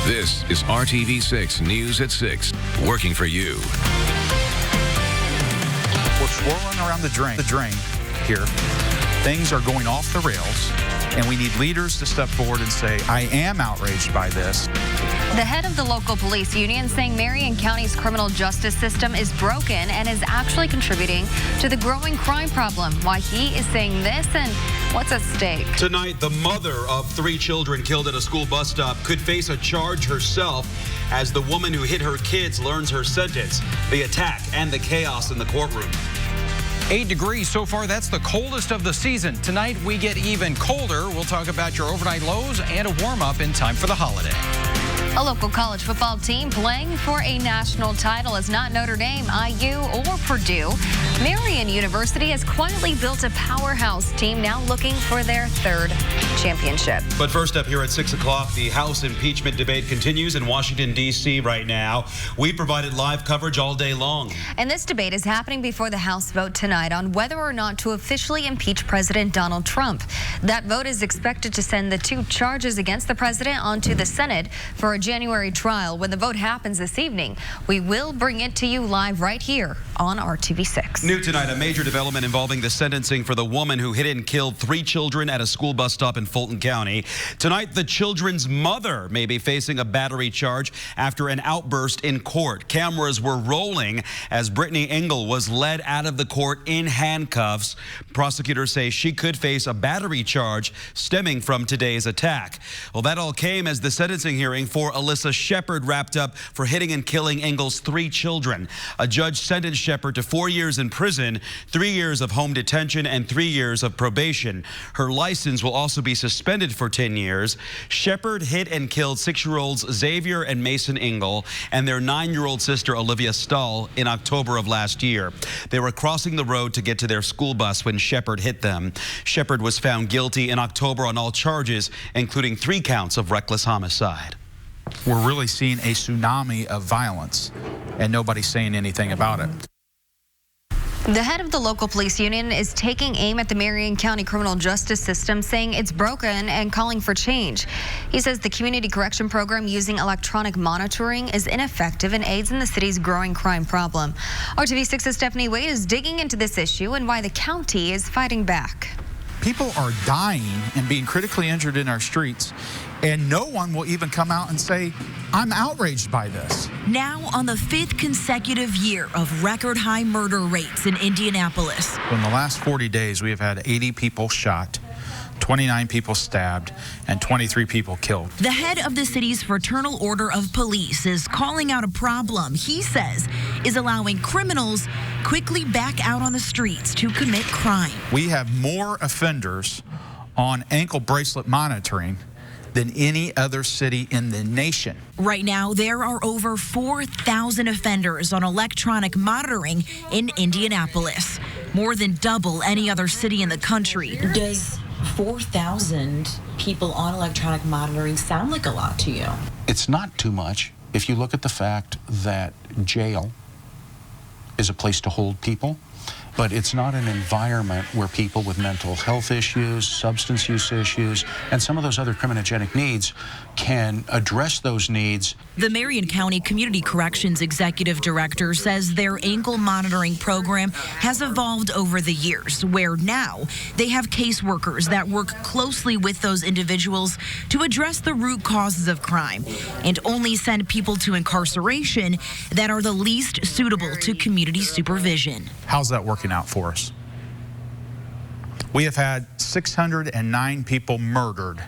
This is RTV6 News at 6, working for you. We're swirling around the drain here. Things are going off the rails, and we need leaders to step forward and say, I am outraged by this. The head of the local police union saying Marion County's criminal justice system is broken and is actually contributing to the growing crime problem. Why he is saying this and what's at stake. Tonight, the mother of 3 children killed at a school bus stop could face a charge herself as the woman who hit her kids learns her sentence. The attack and the chaos in the courtroom. 8 degrees so far. That's the coldest of the season. Tonight, we get even colder. We'll talk about your overnight lows and a warm-up in time for the holiday. A local college football team playing for a national title is not Notre Dame, IU, or Purdue. Marion University has quietly built a powerhouse team now looking for their 3rd championship. But first up here at 6 o'clock, the House impeachment debate continues in Washington, D.C. right now. We provided live coverage all day long. And this debate is happening before the House vote tonight on whether or not to officially impeach President Donald Trump. That vote is expected to send the 2 charges against the president onto the Senate for a January trial. When the vote happens this evening, we will bring it to you live right here on RTV6. New tonight, a major development involving the sentencing for the woman who hit and killed 3 children at a school bus stop in Fulton County. Tonight, the children's mother may be facing a battery charge after an outburst in court. Cameras were rolling as Brittany Engel was led out of the court in handcuffs. Prosecutors say she could face a battery charge stemming from today's attack. Well, that all came as the sentencing hearing for Alyssa Shepard wrapped up for hitting and killing Engel's 3 children. A judge sentenced Shepard to 4 years in prison, 3 years of home detention, and 3 years of probation. Her license will also be suspended for 10 years. Shepard hit and killed 6-year-olds Xavier and Mason Engel and their 9-year-old sister Olivia Stahl in October of last year. They were crossing the road to get to their school bus when Shepard hit them. Shepard was found guilty in October on all charges, including 3 counts of reckless homicide. We're really seeing a tsunami of violence, and nobody's saying anything about it. The head of the local police union is taking aim at the Marion County criminal justice system, saying it's broken and calling for change. He says the community correction program using electronic monitoring is ineffective and aids in the city's growing crime problem. RTV6's Stephanie Wade is digging into this issue and why the county is fighting back. People are dying and being critically injured in our streets, and no one will even come out and say, I'm outraged by this. Now on the 5th consecutive year of record high murder rates in Indianapolis. In the last 40 days, we have had 80 people shot, 29 people stabbed, and 23 people killed. The head of the city's Fraternal Order of Police is calling out a problem he says is allowing criminals quickly back out on the streets to commit crime. We have more offenders on ankle bracelet monitoring than any other city in the nation. Right now, there are over 4,000 offenders on electronic monitoring in Indianapolis, more than double any other city in the country. Does 4,000 people on electronic monitoring sound like a lot to you? It's not too much if you look at the fact that jail is a place to hold people, but it's not an environment where people with mental health issues, substance use issues, and some of those other criminogenic needs can address those needs. The Marion County Community Corrections Executive Director says their ankle monitoring program has evolved over the years, where now they have caseworkers that work closely with those individuals to address the root causes of crime and only send people to incarceration that are the least suitable to community supervision. How's that working out for us? We have had 609 people murdered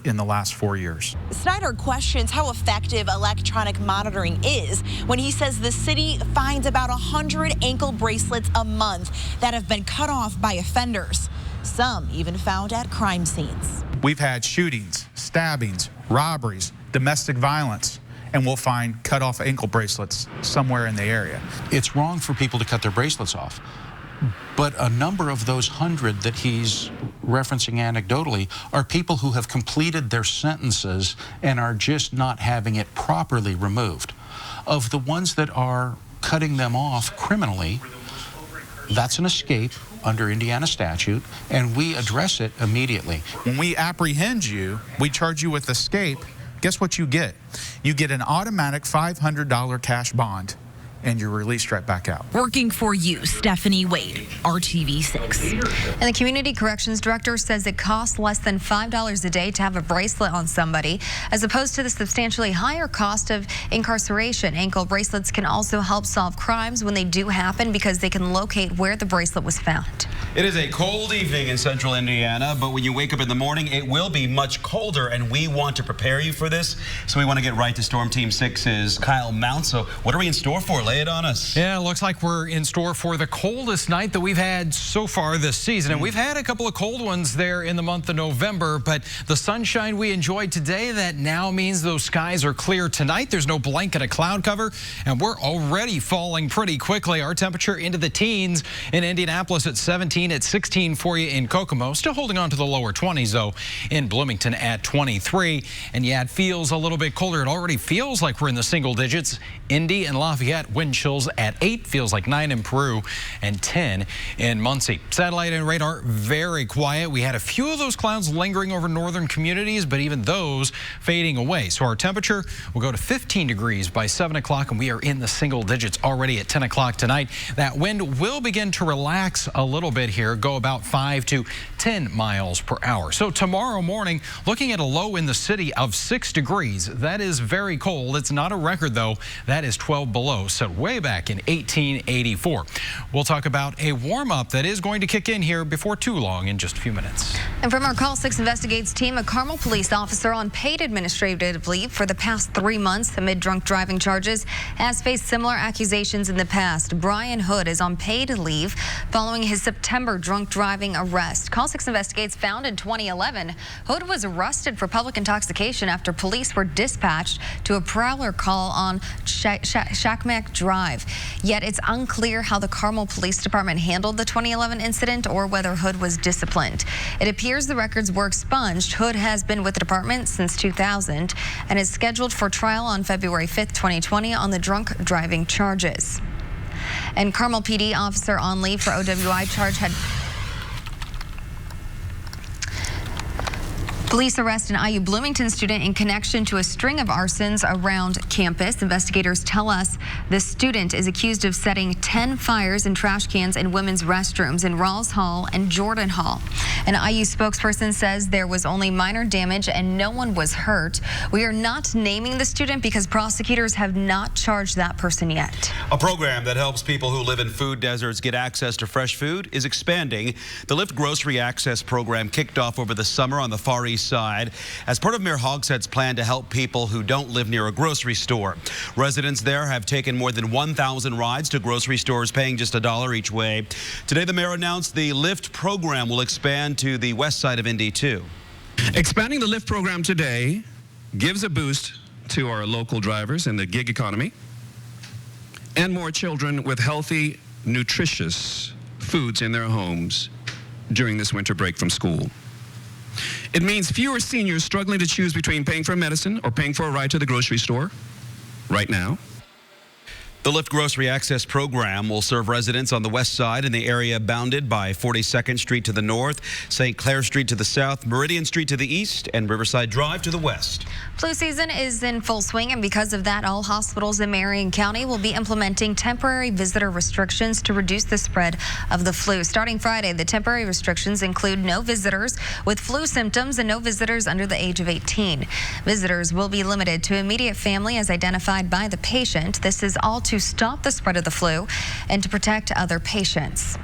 in the last 4 years. Snyder questions how effective electronic monitoring is when he says the city finds about 100 ankle bracelets a month that have been cut off by offenders, some even found at crime scenes. We've had shootings, stabbings, robberies, domestic violence, and we'll find cut off ankle bracelets somewhere in the area. It's wrong for people to cut their bracelets off, but a number of those 100 that he's referencing anecdotally are people who have completed their sentences and are just not having it properly removed. Of the ones that are cutting them off criminally, that's an escape under Indiana statute, and we address it immediately. When we apprehend you, we charge you with escape guess what you get? You get an automatic $500 cash bond, and you're released right back out. Working for you, Stephanie Wade, RTV6. And the community corrections director says it costs less than $5 a day to have a bracelet on somebody, as opposed to the substantially higher cost of incarceration. Ankle bracelets can also help solve crimes when they do happen because they can locate where the bracelet was found. It is a cold evening in central Indiana, but when you wake up in the morning, it will be much colder, and we want to prepare you for this. So we want to get right to Storm Team 6's Kyle Mount. So what are we in store for? Lay it on us. Yeah, it looks like we're in store for the coldest night that we've had so far this season. And we've had a couple of cold ones there in the month of November, but the sunshine we enjoyed today, that now means those skies are clear tonight. There's no blanket of cloud cover, and we're already falling pretty quickly. Our temperature into the teens in Indianapolis at 17, at 16 for you in Kokomo. Still holding on to the lower 20s, though, in Bloomington at 23. And yeah, it feels a little bit colder. It already feels like we're in the single digits. Indy and Lafayette, wind chills at 8, feels like 9 in Peru, and 10 in Muncie. Satellite and radar very quiet. We had a few of those clouds lingering over northern communities, but even those fading away. So our temperature will go to 15 degrees by 7 o'clock, and we are in the single digits already at 10 o'clock tonight. That wind will begin to relax a little bit here, go about 5 to 10 miles per hour. So tomorrow morning, looking at a low in the city of 6 degrees. That is very cold. It's not a record, though. That is 12 below, set way back in 1884. We'll talk about a warm-up that is going to kick in here before too long in just a few minutes. And from our Call 6 Investigates team, a Carmel police officer on paid administrative leave for the past 3 months amid drunk driving charges has faced similar accusations in the past. Brian Hood is on paid leave following his September drunk driving arrest. Call 6 Investigates found in 2011, Hood was arrested for public intoxication after police were dispatched to a prowler call on Shackmack Drive. Yet it's unclear how the Carmel Police Department handled the 2011 incident or whether Hood was disciplined. It appears the records were expunged. Hood has been with the department since 2000 and is scheduled for trial on February 5th, 2020 on the drunk driving charges. And Carmel PD officer on leave for OWI charge had police arrest an IU Bloomington student in connection to a string of arsons around campus. Investigators tell us the student is accused of setting 10 fires in trash cans in women's restrooms in Rawls Hall and Jordan Hall. An IU spokesperson says there was only minor damage and no one was hurt. We are not naming the student because prosecutors have not charged that person yet. A program that helps people who live in food deserts get access to fresh food is expanding. The Lyft Grocery Access program kicked off over the summer on the Far East side as part of Mayor Hogsett's plan to help people who don't live near a grocery store. Residents there have taken more than 1,000 rides to grocery stores, paying just $1 each way. Today, the mayor announced the Lyft program will expand to the west side of Indy, too. Expanding the Lyft program today gives a boost to our local drivers in the gig economy and more children with healthy, nutritious foods in their homes during this winter break from school. It means fewer seniors struggling to choose between paying for medicine or paying for a ride to the grocery store right now. The Lyft Grocery Access program will serve residents on the west side in the area bounded by 42nd Street to the north, St. Clair Street to the south, Meridian Street to the east, and Riverside Drive to the west. Flu season is in full swing, and because of that, all hospitals in Marion County will be implementing temporary visitor restrictions to reduce the spread of the flu. Starting Friday, the temporary restrictions include no visitors with flu symptoms and no visitors under the age of 18. Visitors will be limited to immediate family as identified by the patient. This is all to stop the spread of the flu and to protect other patients.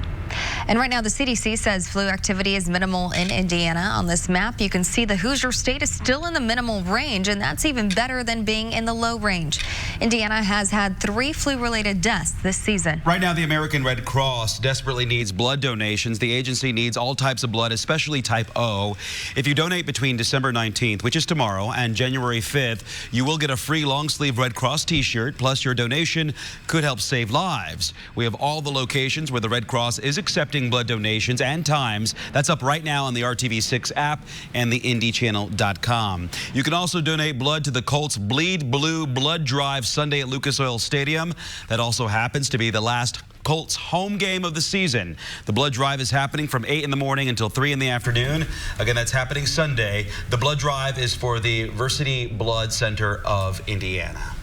And right now, the CDC says flu activity is minimal in Indiana. On this map, you can see the Hoosier State is still in the minimal range, and that's even better than being in the low range. Indiana has had 3 flu-related deaths this season. Right now, the American Red Cross desperately needs blood donations. The agency needs all types of blood, especially type O. If you donate between December 19th, which is tomorrow, and January 5th, you will get a free long-sleeve Red Cross t-shirt, plus your donation could help save lives. We have all the locations where the Red Cross is accepting blood donations and times. That's up right now on the RTV6 app and the IndyChannel.com. You can also donate blood to the Colts Bleed Blue Blood Drive Sunday at Lucas Oil Stadium. That also happens to be the last Colts' home game of the season. The blood drive is happening from 8 in the morning until 3 in the afternoon. Again, that's happening Sunday. The blood drive is for the Versity Blood Center of Indiana.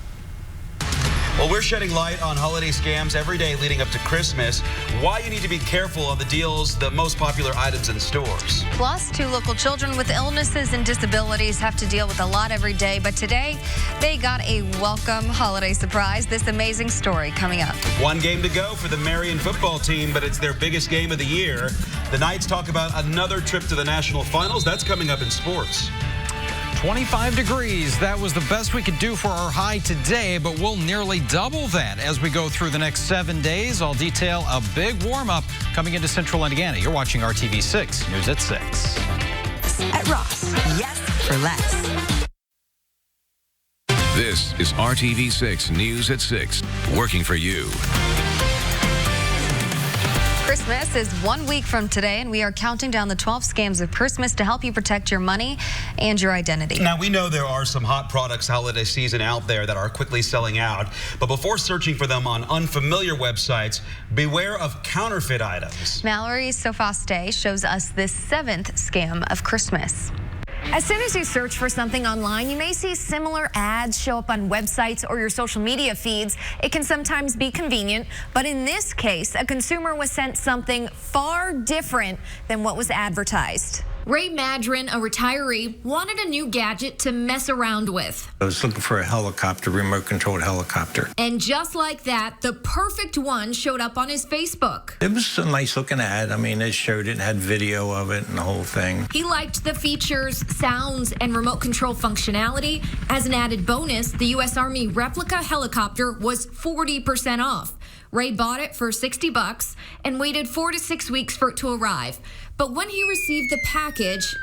Well, we're shedding light on holiday scams every day leading up to Christmas. Why you need to be careful on the deals, the most popular items in stores. Plus, 2 local children with illnesses and disabilities have to deal with a lot every day. But today, they got a welcome holiday surprise. This amazing story coming up. 1 game to go for the Marion football team, but it's their biggest game of the year. The Knights talk about another trip to the national finals. That's coming up in sports. 25 degrees. That was the best we could do for our high today, but we'll nearly double that as we go through the next 7 days. I'll detail a big warm-up coming into central Indiana. You're watching RTV6 News at 6. At Ross, yes for less. This is RTV6 News at 6, working for you. Christmas is 1 week from today, and we are counting down the 12 scams of Christmas to help you protect your money and your identity. Now, we know there are some hot products holiday season out there that are quickly selling out, but before searching for them on unfamiliar websites, beware of counterfeit items. Mallory Sofaste shows us this 7th scam of Christmas. As soon as you search for something online, you may see similar ads show up on websites or your social media feeds. It can sometimes be convenient, but in this case, a consumer was sent something far different than what was advertised. Ray Madron, a retiree, wanted a new gadget to mess around with. I was looking for a helicopter, remote-controlled helicopter. And just like that, the perfect one showed up on his Facebook. It was a nice-looking ad. I mean, it showed it, had video of it and the whole thing. He liked the features, sounds, and remote control functionality. As an added bonus, the U.S. Army replica helicopter was 40% off. Ray bought it for $60 and waited 4 to 6 weeks for it to arrive. But when he received the package,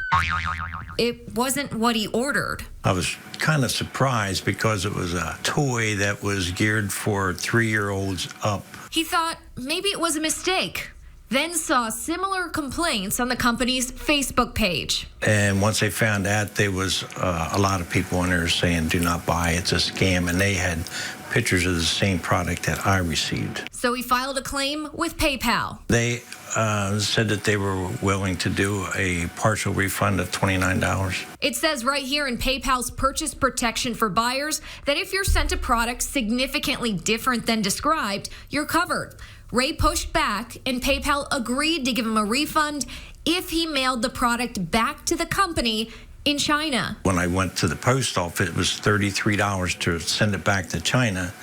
it wasn't what he ordered. I was kind of surprised because it was a toy that was geared for 3-year-olds up. He thought maybe it was a mistake, then saw similar complaints on the company's Facebook page. And once they found out, there was a lot of people on there saying, do not buy, it's a scam. And they had pictures of the same product that I received. So he filed a claim with PayPal. They said that they were willing to do a partial refund of $29. It says right here in PayPal's purchase protection for buyers that if you're sent a product significantly different than described, you're covered. Ray pushed back, and PayPal agreed to give him a refund if he mailed the product back to the company in China. When I went to the post office, it was $33 to send it back to China,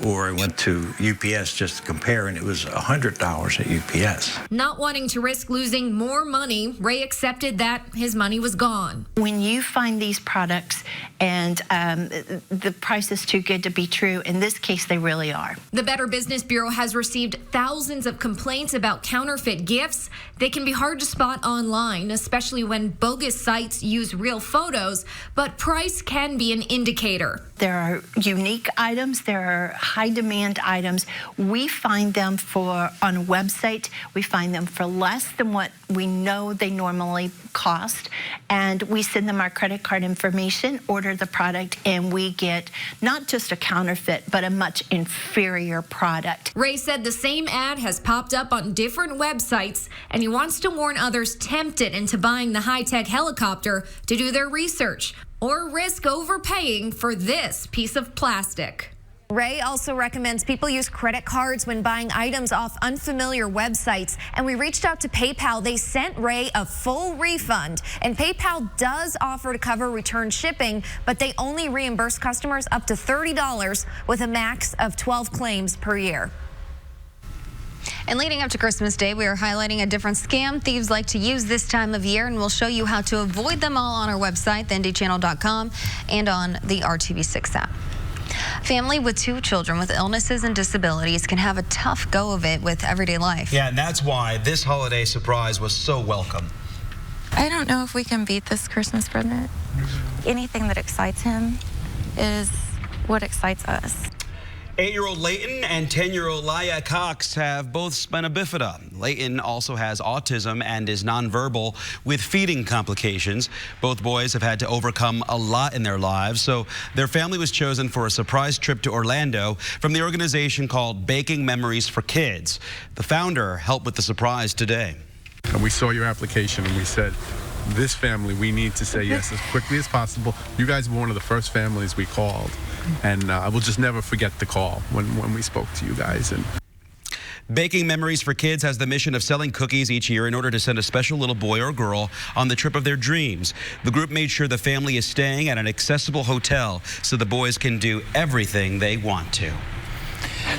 or I went to UPS just to compare, and it was $100 at UPS. Not wanting to risk losing more money, Ray accepted that his money was gone. When you find these products and the price is too good to be true, in this case, they really are. The Better Business Bureau has received thousands of complaints about counterfeit gifts. They can be hard to spot online, especially when bogus sites use real photos, but price can be an indicator. There are unique items, there are high demand items. We find them on a website, we find them for less than what we know they normally cost, and we send them our credit card information, order the product, and we get not just a counterfeit, but a much inferior product. Ray said the same ad has popped up on different websites, and he wants to warn others tempted into buying the high-tech helicopter to do their research or risk overpaying for this piece of plastic. Ray also recommends people use credit cards when buying items off unfamiliar websites. And we reached out to PayPal. They sent Ray a full refund. And PayPal does offer to cover return shipping, but they only reimburse customers up to $30 with a max of 12 claims per year. And leading up to Christmas Day, we are highlighting a different scam thieves like to use this time of year, and we'll show you how to avoid them all on our website, theindychannel.com, and on the RTV6 app. Family with 2 children with illnesses and disabilities can have a tough go of it with everyday life. Yeah, and that's why this holiday surprise was so welcome. I don't know if we can beat this Christmas present. Anything that excites him is what excites us. 8-year-old Leighton and 10-year-old Laia Cox have both spina bifida. Leighton also has autism and is nonverbal with feeding complications. Both boys have had to overcome a lot in their lives, so their family was chosen for a surprise trip to Orlando from the organization called Baking Memories for Kids. The founder helped with the surprise today. And we saw your application and we said, this family, we need to say yes as quickly as possible. You guys were one of the first families we called. And I will just never forget the call when we spoke to you guys. And Baking Memories for Kids has the mission of selling cookies each year in order to send a special little boy or girl on the trip of their dreams. The group made sure the family is staying at an accessible hotel so the boys can do everything they want to.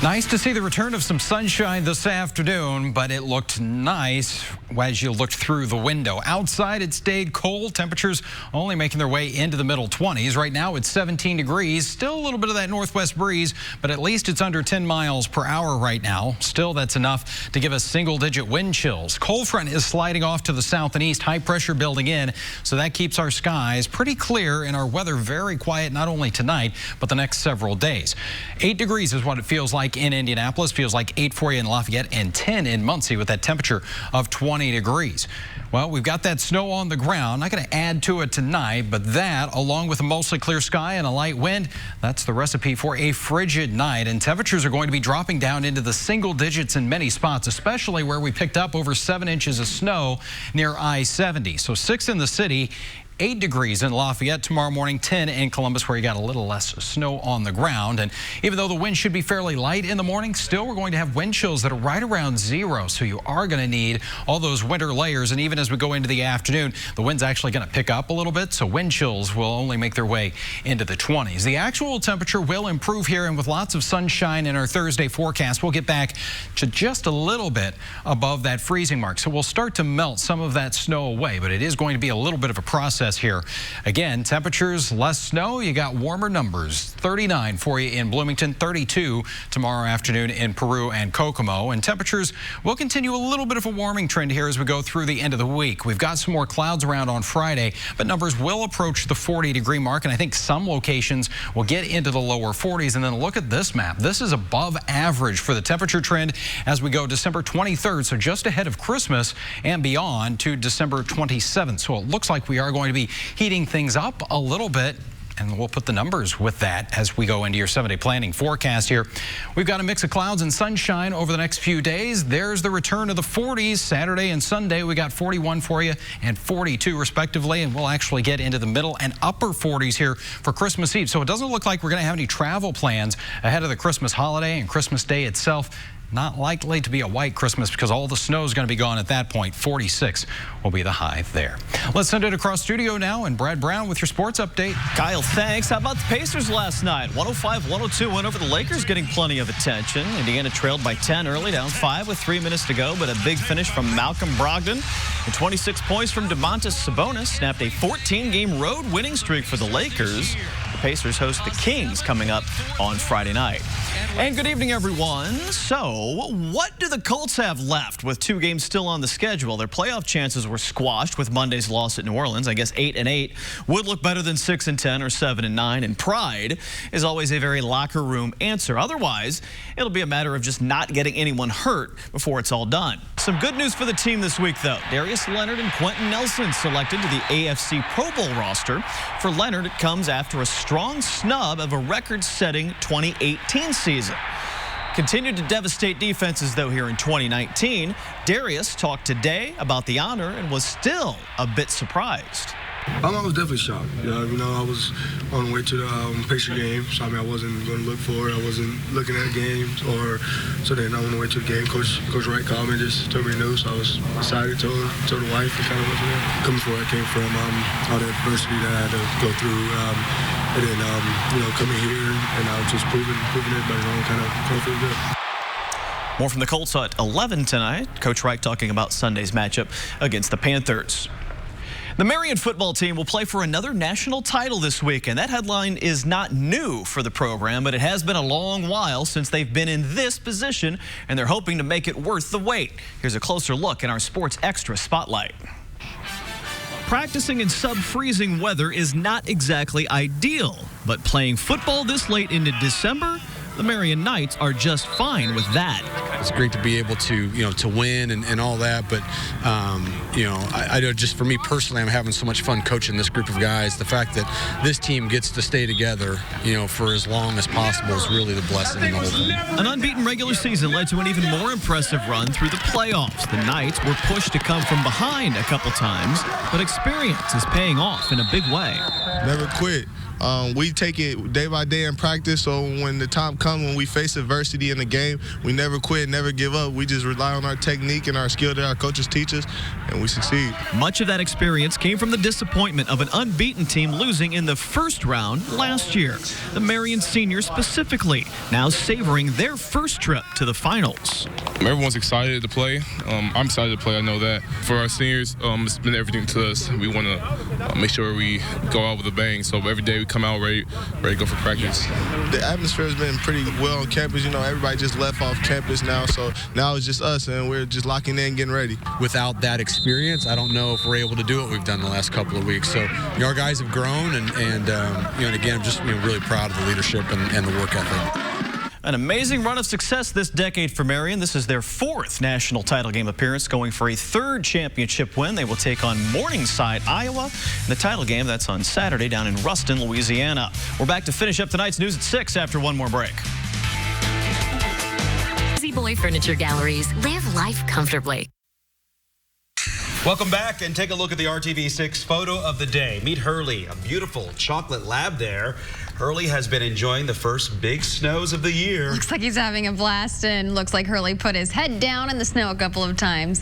Nice to see the return of some sunshine this afternoon, but it looked nice as you looked through the window. Outside, it stayed cold. Temperatures only making their way into the middle 20s. Right now, it's 17 degrees. Still a little bit of that northwest breeze, but at least it's under 10 miles per hour right now. Still, that's enough to give us single-digit wind chills. Cold front is sliding off to the south and east. High pressure building in, so that keeps our skies pretty clear and our weather very quiet, not only tonight, but the next several days. 8 degrees is what it feels like in Indianapolis. Feels like 8 for you in Lafayette and 10 in Muncie with that temperature of 20 degrees. Well, we've got that snow on the ground. Not going to add to it tonight, but that, along with a mostly clear sky and a light wind, that's the recipe for a frigid night. And temperatures are going to be dropping down into the single digits in many spots, especially where we picked up over 7 inches of snow near I-70. So 6 in the city. 8 degrees in Lafayette tomorrow morning, 10 in Columbus, where you got a little less snow on the ground. And even though the wind should be fairly light in the morning, still we're going to have wind chills that are right around 0. So you are going to need all those winter layers. And even as we go into the afternoon, the wind's actually going to pick up a little bit. So wind chills will only make their way into the 20s. The actual temperature will improve here, and with lots of sunshine in our Thursday forecast, we'll get back to just a little bit above that freezing mark. So we'll start to melt some of that snow away, but it is going to be a little bit of a process here. Again, temperatures, less snow, you got warmer numbers. 39 for you in Bloomington, 32 tomorrow afternoon in Peru and Kokomo. And temperatures will continue a little bit of a warming trend here as we go through the end of the week. We've got some more clouds around on Friday, but numbers will approach the 40-degree mark, and I think some locations will get into the lower 40s. And then look at this map. This is above average for the temperature trend as we go December 23rd, so just ahead of Christmas and beyond to December 27th. So it looks like we are going to be heating things up a little bit, and we'll put the numbers with that as we go into your 7-day planning forecast here. We've got a mix of clouds and sunshine over the next few days. There's the return of the 40s. Saturday and Sunday, we got 41 for you and 42 respectively, and we'll actually get into the middle and upper 40s here for Christmas Eve. So it doesn't look like we're going to have any travel plans ahead of the Christmas holiday and Christmas Day itself. Not likely to be a white Christmas because all the snow is going to be gone at that point. 46 will be the high there. Let's send it across studio now, and Brad Brown with your sports update. Kyle, thanks. How about the Pacers last night? 105-102 win over the Lakers, getting plenty of attention. Indiana trailed by 10 early, down 5 with 3 minutes to go, but a big finish from Malcolm Brogdon. And 26 points from Domantas Sabonis snapped a 14-game road winning streak for the Lakers. The Pacers host the Kings coming up on Friday night. And good evening, everyone. So, what do the Colts have left with 2 games still on the schedule? Their playoff chances were squashed with Monday's loss at New Orleans. I guess 8-8 would look better than 6-10 or 7-9. And pride is always a very locker room answer. Otherwise, it'll be a matter of just not getting anyone hurt before it's all done. Some good news for the team this week, though. Darius Leonard and Quentin Nelson selected to the AFC Pro Bowl roster. For Leonard, it comes after a strong snub of a record-setting 2018 season. Continued to devastate defenses, though, here in 2019. Darius talked today about the honor and was still a bit surprised. I was definitely shocked. I was on the way to the Pacer game, so I wasn't going to look for it. I wasn't looking at games, so then on the way to the game, Coach Wright called me and just told me the news. So I was excited, told the wife, and kind of went from there. Coming from where I came from, all the adversity that I had to go through, and then coming here, and I was just proving everybody wrong, kind of feel good. More from the Colts at 11 tonight. Coach Wright talking about Sunday's matchup against the Panthers. The Marion football team will play for another national title this week, and that headline is not new for the program, but it has been a long while since they've been in this position, and they're hoping to make it worth the wait. Here's a closer look in our Sports Extra Spotlight. Practicing in sub-freezing weather is not exactly ideal, but playing football this late into December The Marion Knights are just fine with that. It's great to be able to, to win and all that, but, I know just for me personally, I'm having so much fun coaching this group of guys. The fact that this team gets to stay together, for as long as possible is really the blessing in the whole thing. An unbeaten regular season led to an even more impressive run through the playoffs. The Knights were pushed to come from behind a couple times, but experience is paying off in a big way. Never quit. We take it day by day in practice, so when the time comes, when we face adversity in the game, we never quit, never give up. We just rely on our technique and our skill that our coaches teach us, and we succeed. Much of that experience came from the disappointment of an unbeaten team losing in the first round last year. The Marion seniors specifically now savoring their first trip to the finals. Everyone's excited to play. I'm excited to play, I know that. For our seniors, it's been everything to us. We want to make sure we go out with a bang, so every day we come out ready to go for practice. The atmosphere has been pretty well on campus. Everybody just left off campus now, so now it's just us, and we're just locking in, getting ready. Without that experience, I don't know if we're able to do what we've done the last couple of weeks. So, our guys have grown, and again, I'm just really proud of the leadership and the work ethic. An amazing run of success this decade for Marion. This is their 4th national title game appearance, going for a 3rd championship win. They will take on Morningside, Iowa. And the title game, that's on Saturday down in Ruston, Louisiana. We're back to finish up tonight's news at 6 after one more break. Easy Boy Furniture Galleries. Live life comfortably. Welcome back, and take a look at the RTV6 photo of the day. Meet Hurley, a beautiful chocolate lab there. Hurley has been enjoying the first big snows of the year. Looks like he's having a blast, and looks like Hurley put his head down in the snow a couple of times.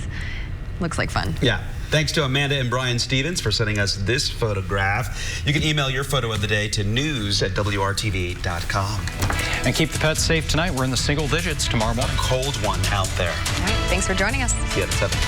Looks like fun. Yeah. Thanks to Amanda and Brian Stevens for sending us this photograph. You can email your photo of the day to news@wrtv.com. And keep the pets safe tonight. We're in the single digits tomorrow morning. Cold one out there. All right. Thanks for joining us. See you at 7.